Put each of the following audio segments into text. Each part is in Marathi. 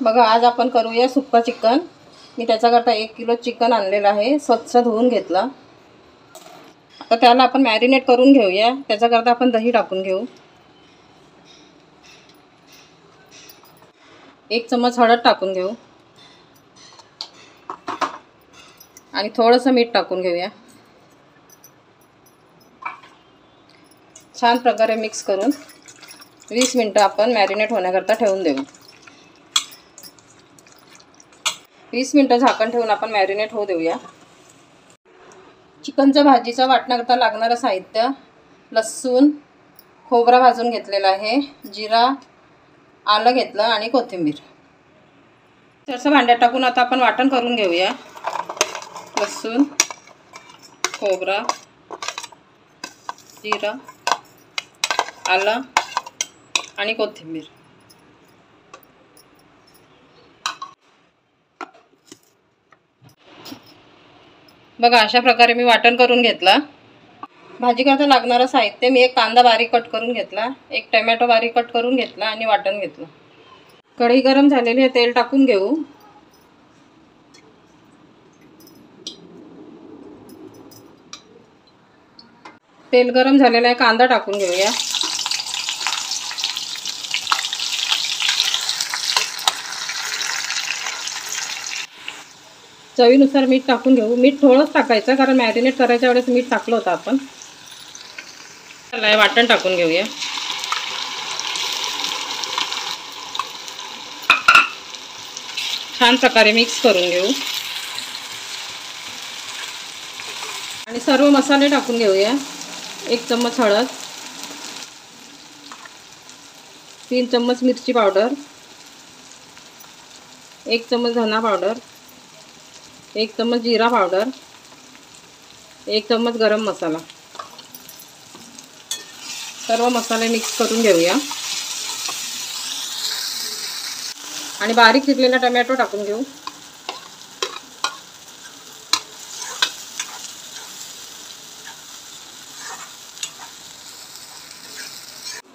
बघा आज आपण करूया सुक्का चिकन। मी त्याच्याकरता 1 किलो चिकन आणलेलं आहे, स्वच्छ धुवून घेतला। आता त्याला आपण मॅरिनेट करून घेऊया। त्याच्याकरता आपण दही टाकून घेऊ। 1 चम्मच हळद टाकून घेऊ आणि थोडंसं मीठ टाकून घेऊया। छान प्रकारे मिक्स करून 20 मिनिटं आपण मॅरिनेट होण्याकरता ठेवून देऊ। 20 मिनिटं झाकण ठेवून आपण मॅरिनेट होऊ देऊया। चिकनच्या भाजीचा वाटण्याकरता लागणारं साहित्य: लसूण, खोबरा भाजून घेतलेला आहे, जिरा, आलं घेतलं आणि कोथिंबीर। थोडंसं भांड्यात टाकून आता आपण वाटण करून घेऊया। लसूण, खोबरा, जिरा, आलं आणि कोथिंबीर। बघा अशा प्रकारे मी वाटण करून घेतला। भाजी करता लागणारं साहित्य: मी 1 कांदा बारीक कट करून घेतला, 1 टोमॅटो बारीक कट करून घेतला आणि वाटण घेतलं। कढई गरम झालेली आहे, तेल टाकून घेऊ। तेल गरम झालेलं आहे, कांदा टाकून घेऊया। चवीनुसार मीठ टाकून घेऊ। मीठ थोडंच टाकायचं कारण मॅरिनेट करायच्या वेळेस मीठ टाकलं होतं आपण। वाटण टाकून घेऊया। छान प्रकारे मिक्स करून घेऊ आणि सर्व मसाले टाकून घेऊया। 1 चम्मच हळद, 3 चम्मच मिरची पावडर, 1 चम्मच धना पावडर, 1 चम्मच जीरा पावडर, 1 चम्मच गरम मसाला। सर्व मसाले मिक्स करून घेऊया आणि बारीक चिरलेला टोमॅटो टाकून घेऊ।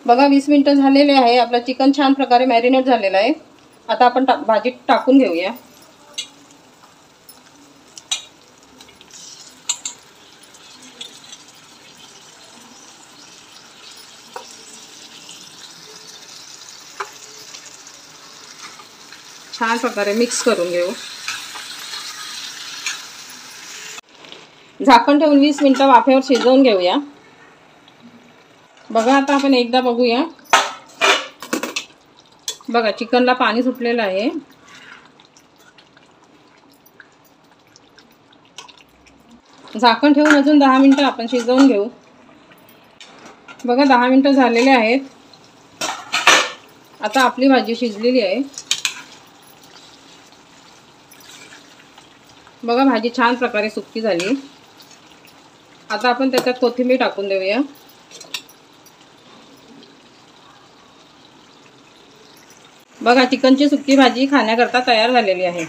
बघा 20 मिनिटं झालेले आहे। आपलं चिकन छान प्रकारे मॅरिनेट झालेलं आहे। आता आपण भाजीत टाकून घेऊया। छान प्रकारे मिक्स करून घेऊ। झाकण ठेवून 20 मिनिटं वाफेवर शिजवून घेऊया। बघा आता आपण एकदा बघूया। बघा चिकनला पाणी सुटलेलं आहे। झाकण ठेवून अजून 10 मिनिटं आपण शिजवून घेऊ। बघा 10 मिनिटं झालेले आहेत। आता आपली भाजी शिजलेली आहे। बघा भाजी छान प्रकारे सुक्की झाली। आता आपण त्याच्यात कोथिंबीर टाकून देऊया। बघा चिकनची सुक्की भाजी खाण्याकरता तयार झालेली आहे।